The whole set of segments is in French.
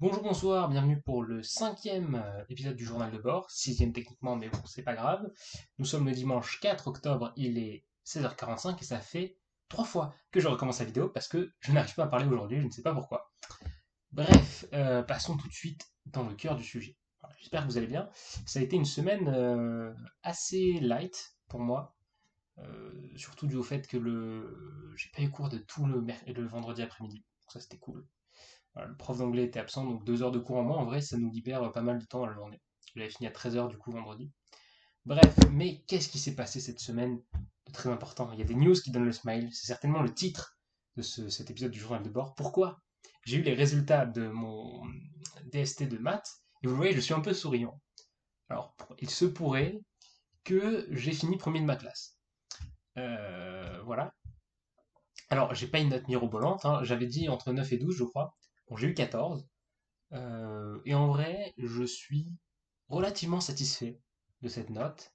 Bonjour, bonsoir, bienvenue pour le cinquième épisode du journal de bord, sixième techniquement, mais bon, c'est pas grave. Nous sommes le dimanche 4 octobre, il est 16h45 et ça fait 3 fois que je recommence la vidéo parce que je n'arrive pas à parler aujourd'hui, je ne sais pas pourquoi. Bref, passons tout de suite dans le cœur du sujet. Voilà, j'espère que vous allez bien. Ça a été une semaine assez light pour moi, surtout dû au fait que j'ai pas eu cours de tout le vendredi après-midi, donc ça c'était cool. Voilà, le prof d'anglais était absent, donc 2 heures de cours en moins, en vrai, ça nous libère pas mal de temps dans la journée. J'avais fini à 13h du coup vendredi. Bref, mais qu'est-ce qui s'est passé cette semaine de très important? Il y a des news qui donnent le smile, c'est certainement le titre de cet épisode du journal de bord. Pourquoi? J'ai eu les résultats de mon DST de maths, et vous voyez, je suis un peu souriant. Alors, il se pourrait que j'ai fini premier de ma classe. Voilà. Alors, j'ai pas une note mirobolante, hein. J'avais dit entre 9 et 12, je crois. Bon, j'ai eu 14. Et en vrai, je suis relativement satisfait de cette note.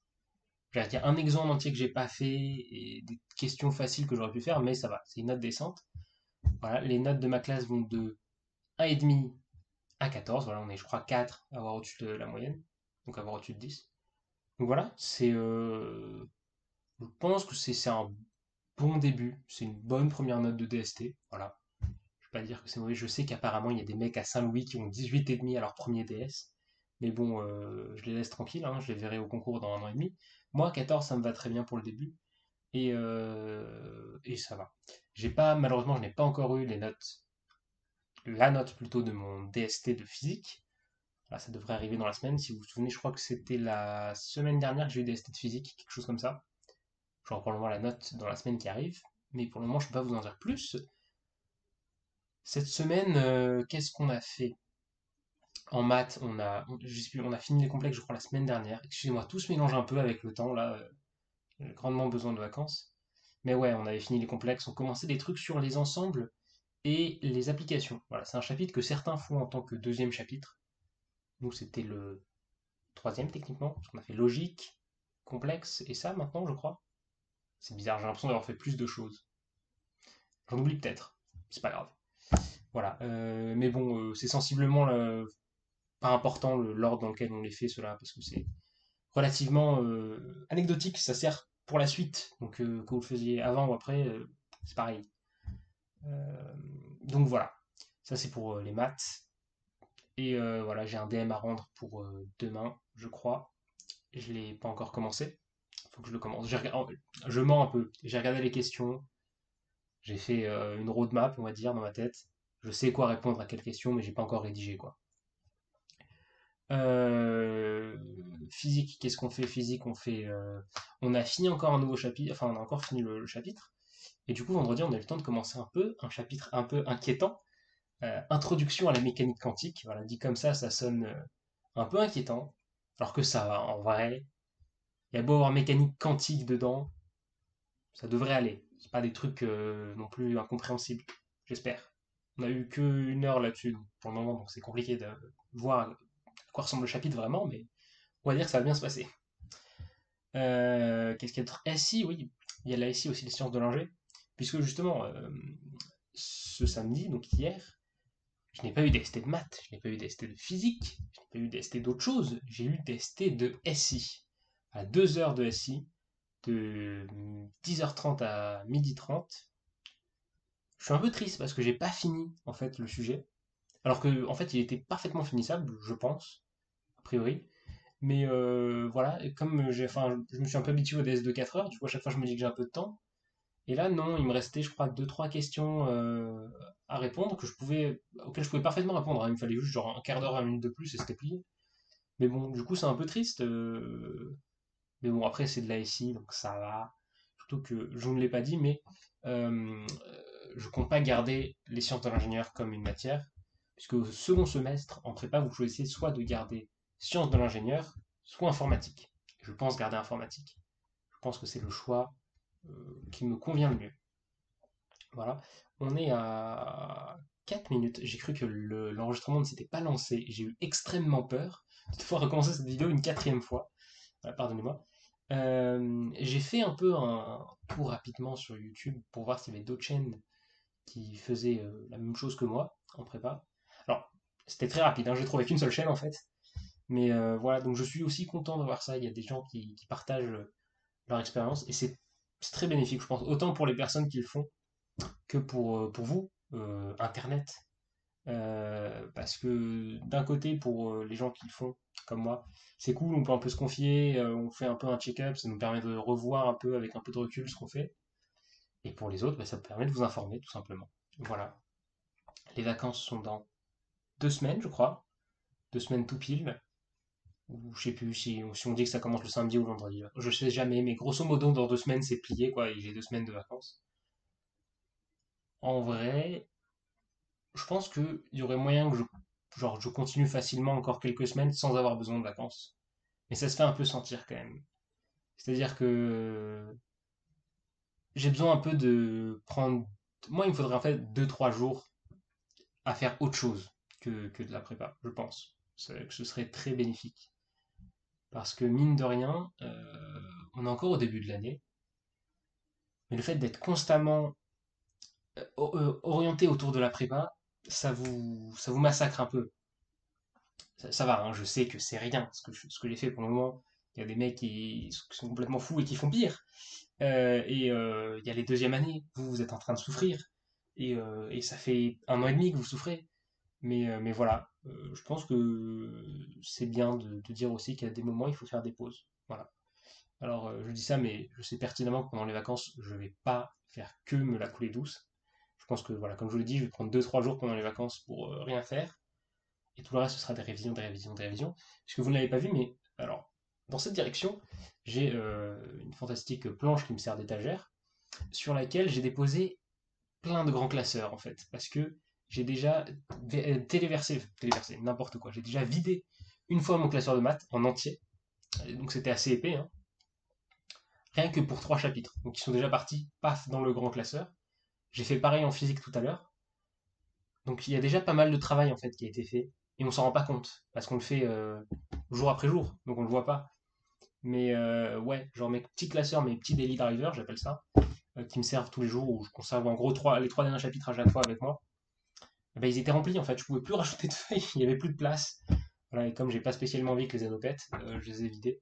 Il y a un exemple entier que j'ai pas fait et des questions faciles que j'aurais pu faire, mais ça va, c'est une note décente. Voilà, les notes de ma classe vont de 1,5 à 14. Voilà, on est, je crois, 4 à avoir au-dessus de la moyenne, donc avoir au-dessus de 10. Donc voilà, je pense que c'est un bon début, c'est une bonne première note de DST. Voilà, je vais pas dire que c'est mauvais. Je sais qu'apparemment, il y a des mecs à Saint-Louis qui ont 18,5 à leur premier DS. Mais bon, je les laisse tranquilles, hein, je les verrai au concours dans un an et demi. Moi, 14, ça me va très bien pour le début. Et ça va. Malheureusement, je n'ai pas encore eu la note plutôt de mon DST de physique. Là, ça devrait arriver dans la semaine. Si vous vous souvenez, je crois que c'était la semaine dernière que j'ai eu DST de physique, quelque chose comme ça. J'aurai probablement la note dans la semaine qui arrive. Mais pour le moment, je ne peux pas vous en dire plus. Cette semaine, qu'est-ce qu'on a fait? En maths, on a fini les complexes, je crois, la semaine dernière. Excusez-moi, tout se mélange un peu avec le temps, là. J'ai grandement besoin de vacances. Mais ouais, on avait fini les complexes, on commençait des trucs sur les ensembles et les applications. Voilà, c'est un chapitre que certains font en tant que deuxième chapitre. Nous, c'était le troisième, techniquement, parce qu'on a fait logique, complexe, et ça, maintenant, je crois. C'est bizarre, j'ai l'impression d'avoir fait plus de choses. J'en oublie peut-être, c'est pas grave. Voilà, mais bon, c'est sensiblement pas important l'ordre dans lequel on les fait, cela, parce que c'est relativement anecdotique, ça sert pour la suite. Donc que vous le faisiez avant ou après, c'est pareil. Euh, donc voilà, ça c'est pour les maths. Et voilà, j'ai un DM à rendre pour demain, je crois. Je l'ai pas encore commencé. Il faut que je le commence. Je mens un peu. J'ai regardé les questions. J'ai fait une roadmap, on va dire, dans ma tête. Je sais quoi répondre à quelle question, mais j'ai pas encore rédigé quoi. Euh, Physique, qu'est-ce qu'on fait? Physique, on a fini encore un nouveau chapitre, enfin on a encore fini le chapitre. Et du coup, vendredi, on a eu le temps de commencer un chapitre un peu inquiétant. Introduction à la mécanique quantique. Voilà, dit comme ça sonne un peu inquiétant. Alors que ça va, en vrai. Il y a beau avoir mécanique quantique dedans, ça devrait aller. C'est pas des trucs non plus incompréhensibles, j'espère. On a eu qu'une heure là-dessus pour le moment, donc c'est compliqué de voir à quoi ressemble le chapitre vraiment, mais on va dire que ça va bien se passer. Qu'est-ce qu'il y a d'autre? SI, oui, il y a la SI aussi, les sciences de l'ingé, puisque justement, ce samedi, donc hier, je n'ai pas eu d'ST de maths, je n'ai pas eu d'ST de physique, je n'ai pas eu d'ST d'autre chose, j'ai eu d'ST de SI. À 2 heures de SI, de 10h30 à 12h30. Je suis un peu triste parce que j'ai pas fini en fait le sujet. Alors que en fait il était parfaitement finissable, je pense, a priori. Mais voilà, et comme je me suis un peu habitué au DS de 4 heures, du coup à chaque fois je me dis que j'ai un peu de temps. Et là non, il me restait je crois deux trois questions à répondre auxquelles je pouvais parfaitement répondre, hein. Il me fallait juste genre un quart d'heure, 20 minutes de plus et c'était plié. Mais bon, du coup c'est un peu triste. Mais bon après c'est de la SI donc ça va. Surtout que je ne l'ai pas dit, mais euh, je compte pas garder les sciences de l'ingénieur comme une matière, puisque au second semestre, en prépa, vous choisissez soit de garder sciences de l'ingénieur, soit informatique. Je pense garder informatique. Je pense que c'est le choix qui me convient le mieux. Voilà. On est à 4 minutes. J'ai cru que l'enregistrement ne s'était pas lancé. J'ai eu extrêmement peur de devoir recommencer cette vidéo une quatrième fois. Pardonnez-moi. J'ai fait un peu un tour rapidement sur YouTube pour voir s'il y avait d'autres chaînes qui faisaient la même chose que moi en prépa. Alors, C'était très rapide, hein, j'ai trouvé qu'une seule chaîne en fait. Mais voilà, donc je suis aussi content de voir ça. Il y a des gens qui partagent leur expérience et c'est très bénéfique, je pense, autant pour les personnes qui le font que pour vous, Internet. Parce que d'un côté, pour les gens qui le font, comme moi, c'est cool, on peut un peu se confier, on fait un peu un check-up, ça nous permet de revoir un peu avec un peu de recul ce qu'on fait. Et pour les autres, bah, ça me permet de vous informer, tout simplement. Voilà. Les vacances sont dans 2 semaines, je crois. 2 semaines tout pile. Ou je sais plus si on dit que ça commence le samedi ou le vendredi. Je sais jamais, mais grosso modo, dans 2 semaines, c'est plié, quoi, et j'ai 2 semaines de vacances. En vrai, je pense qu'il y aurait moyen que je continue facilement encore quelques semaines sans avoir besoin de vacances. Mais ça se fait un peu sentir quand même. C'est-à-dire que j'ai besoin un peu de prendre. Moi, il me faudrait en fait 2, 3 jours à faire autre chose que de la prépa, je pense. Que ce serait très bénéfique. Parce que mine de rien, on est encore au début de l'année, mais le fait d'être constamment orienté autour de la prépa, ça vous massacre un peu. Ça va, hein, je sais que c'est rien ce que j'ai fait pour le moment. Il y a des mecs qui sont complètement fous et qui font pire. Et il y a les deuxièmes années, vous êtes en train de souffrir. Et ça fait 1 an et demi que vous souffrez. Mais voilà, je pense que c'est bien de dire aussi qu'à des moments, il faut faire des pauses. Voilà. Alors, je dis ça, mais je sais pertinemment que pendant les vacances, je vais pas faire que me la couler douce. Je pense que, voilà, comme je vous l'ai dit, je vais prendre 2, 3 jours pendant les vacances pour rien faire. Et tout le reste, ce sera des révisions, des révisions, des révisions. Parce que vous ne l'avez pas vu, mais alors, dans cette direction, j'ai une fantastique planche qui me sert d'étagère, sur laquelle j'ai déposé plein de grands classeurs, en fait. Parce que j'ai déjà téléversé, n'importe quoi. J'ai déjà vidé une fois mon classeur de maths en entier. Donc c'était assez épais, hein, rien que pour 3 chapitres. Donc ils sont déjà partis, paf, dans le grand classeur. J'ai fait pareil en physique tout à l'heure. Donc il y a déjà pas mal de travail en fait qui a été fait. Et on s'en rend pas compte, parce qu'on le fait jour après jour, donc on le voit pas. Mais ouais, genre mes petits classeurs, mes petits daily drivers, j'appelle ça, qui me servent tous les jours, où je conserve en gros les 3 derniers chapitres à chaque fois avec moi, eh ben, ils étaient remplis en fait, je pouvais plus rajouter de feuilles, il y avait plus de place. Voilà, et comme j'ai pas spécialement envie que les anneaux pètent, je les ai vidés.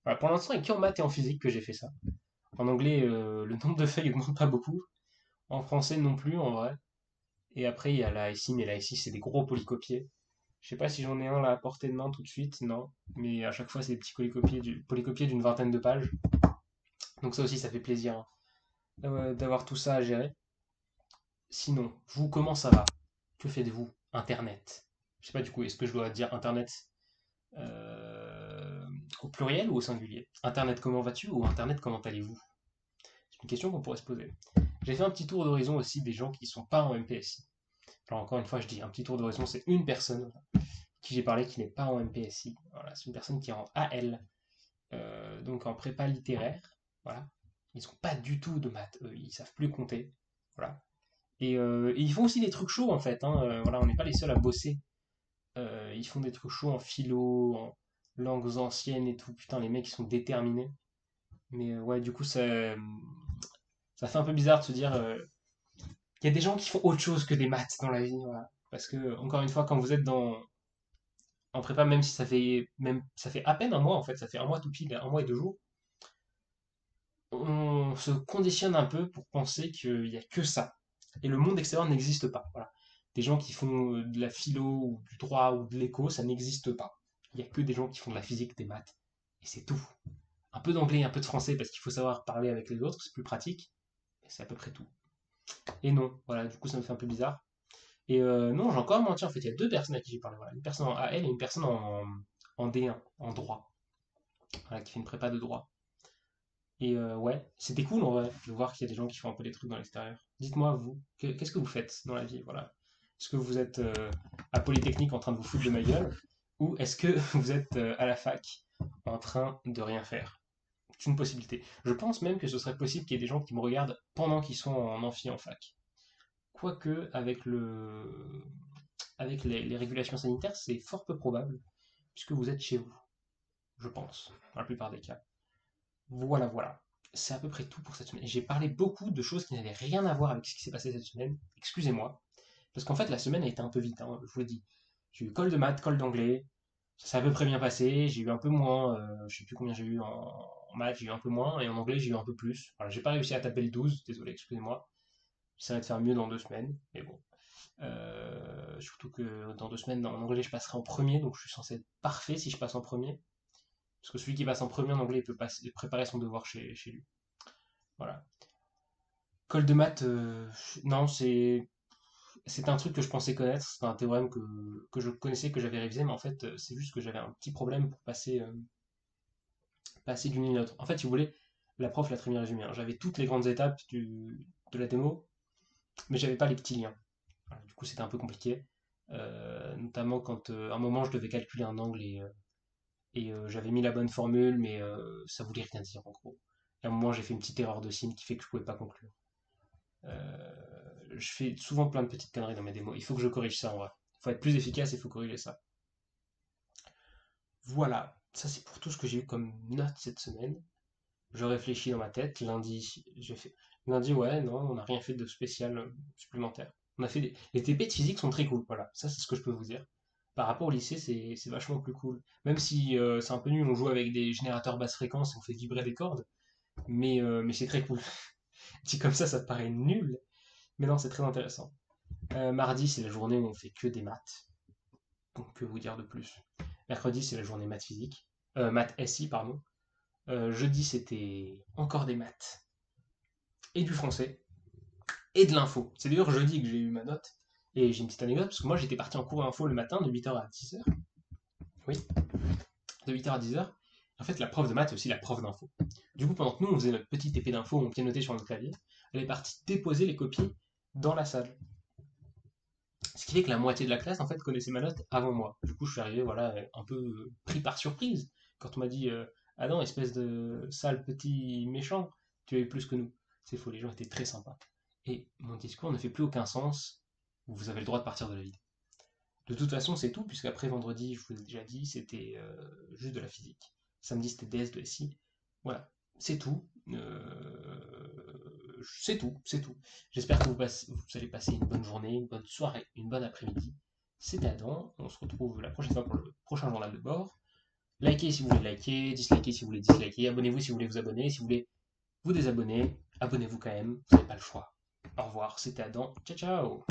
Voilà, pour l'instant, il n'y a qu'en maths et en physique que j'ai fait ça. En anglais, le nombre de feuilles augmente pas beaucoup. En français non plus, en vrai. Et après, il y a la SI, mais la SI, c'est des gros polycopiés. Je sais pas si j'en ai un là à portée de main tout de suite, non. Mais à chaque fois, c'est des petits polycopiés d'une vingtaine de pages. Donc ça aussi, ça fait plaisir, hein, d'avoir tout ça à gérer. Sinon, vous, comment ça va? Que faites-vous? Internet. Je sais pas du coup, est-ce que je dois dire Internet euh, au pluriel ou au singulier? Internet, comment vas-tu? Ou Internet, comment allez-vous? C'est une question qu'on pourrait se poser. J'ai fait un petit tour d'horizon aussi des gens qui sont pas en MPSI. Alors encore une fois, je dis un petit tour d'horizon, c'est une personne qui j'ai parlé qui n'est pas en MPSI. Voilà, c'est une personne qui est en AL, donc en prépa littéraire. Voilà. Ils n'ont pas du tout de maths, eux, ils savent plus compter. Voilà. Et ils font aussi des trucs chauds en fait, hein. Voilà, on n'est pas les seuls à bosser. Ils font des trucs chauds en philo, en langues anciennes et tout. Putain, les mecs ils sont déterminés. Mais ouais, du coup, ça fait un peu bizarre de se dire qu'il y a des gens qui font autre chose que des maths dans la vie. Voilà. Parce que, encore une fois, quand vous êtes en prépa, même si ça fait à peine un mois en fait, ça fait un mois tout pile, 1 mois et 2 jours, on se conditionne un peu pour penser qu'il n'y a que ça. Et le monde extérieur n'existe pas. Voilà. Des gens qui font de la philo ou du droit ou de l'éco, ça n'existe pas. Il n'y a que des gens qui font de la physique, des maths. Et c'est tout. Un peu d'anglais, un peu de français, parce qu'il faut savoir parler avec les autres, c'est plus pratique. Mais c'est à peu près tout. Et non, voilà, du coup ça me fait un peu bizarre. Et non, j'ai encore menti, en fait, il y a 2 personnes à qui j'ai parlé. Voilà. Une personne en AL et une personne en D1, en droit. Voilà, qui fait une prépa de droit. Et ouais, c'était cool en vrai de voir qu'il y a des gens qui font un peu des trucs dans l'extérieur. Dites-moi, vous, qu'est-ce que vous faites dans la vie, voilà. Est-ce que vous êtes à Polytechnique en train de vous foutre de ma gueule? Ou est-ce que vous êtes à la fac en train de rien faire? C'est une possibilité. Je pense même que ce serait possible qu'il y ait des gens qui me regardent pendant qu'ils sont en amphi en fac. Quoique, avec les régulations sanitaires, c'est fort peu probable, puisque vous êtes chez vous, je pense, dans la plupart des cas. Voilà, voilà. C'est à peu près tout pour cette semaine. J'ai parlé beaucoup de choses qui n'avaient rien à voir avec ce qui s'est passé cette semaine. Excusez-moi. Parce qu'en fait, la semaine a été un peu vite, hein, je vous le dis. J'ai eu colle de maths, colle d'anglais. Ça s'est à peu près bien passé. J'ai eu un peu moins, je sais plus combien j'ai eu en maths, j'ai eu un peu moins, et en anglais, j'ai eu un peu plus. Voilà, j'ai pas réussi à taper le 12, désolé, excusez-moi. J'essaierai de faire mieux dans 2 semaines, mais bon. Surtout que dans 2 semaines, en anglais, je passerai en premier, donc je suis censé être parfait si je passe en premier. Parce que celui qui passe en premier en anglais, il peut préparer son devoir chez lui. Voilà. Colle de maths, non, c'est un truc que je pensais connaître, c'est un théorème que je connaissais, que j'avais révisé, mais en fait, c'est juste que j'avais un petit problème pour passer d'une ligne à l'autre. En fait, si vous voulez, la prof l'a très bien résumé, hein. J'avais toutes les grandes étapes de la démo, mais j'avais pas les petits liens. Voilà, du coup, c'était un peu compliqué. Notamment quand à un moment je devais calculer un angle et j'avais mis la bonne formule, mais ça voulait rien dire en gros. Et à un moment, j'ai fait une petite erreur de signe qui fait que je pouvais pas conclure. Je fais souvent plein de petites conneries dans mes démos. Il faut que je corrige ça en vrai. Il faut être plus efficace et il faut corriger ça. Voilà, ça c'est pour tout ce que j'ai eu comme note cette semaine. Je réfléchis dans ma tête. Lundi, j'ai fait. Lundi, ouais, non, on n'a rien fait de spécial supplémentaire. On a fait les TP de physique sont très cool. Voilà, ça c'est ce que je peux vous dire. Par rapport au lycée, c'est vachement plus cool. Même si c'est un peu nul, on joue avec des générateurs basse fréquence et on fait vibrer des cordes. Mais c'est très cool. Dit comme ça te paraît nul. Mais non, c'est très intéressant. Mardi, c'est la journée où on fait que des maths. Donc, que vous dire de plus? Mercredi, c'est la journée maths physique. Maths SI, pardon. Jeudi, c'était encore des maths et du français et de l'info. C'est d'ailleurs jeudi que j'ai eu ma note. Et j'ai une petite anecdote, parce que moi j'étais parti en cours info le matin de 8h à 10h. Oui, de 8h à 10h. En fait, la prof de maths est aussi la prof d'info. Du coup, pendant que nous on faisait notre petit épée d'info, on pianotait sur notre clavier, elle est partie déposer les copies dans la salle. Ce qui fait que la moitié de la classe en fait connaissait ma note avant moi. Du coup, je suis arrivé voilà un peu pris par surprise quand on m'a dit ah non, espèce de sale petit méchant, tu as eu plus que nous. C'est faux, les gens étaient très sympas. Et mon discours ne fait plus aucun sens. Vous avez le droit de partir de la vie. De toute façon, c'est tout, puisqu'après vendredi, je vous ai déjà dit, c'était juste de la physique. Samedi, c'était DS de SI. Voilà, c'est tout. C'est tout, c'est tout. J'espère que vous allez passer une bonne journée, une bonne soirée, une bonne après-midi. C'était Adam. On se retrouve la prochaine fois pour le prochain journal de bord. Likez si vous voulez liker, dislikez si vous voulez disliker, abonnez-vous si vous voulez vous abonner, si vous voulez vous désabonner, abonnez-vous quand même, vous n'avez pas le choix. Au revoir, c'était Adam. Ciao ciao.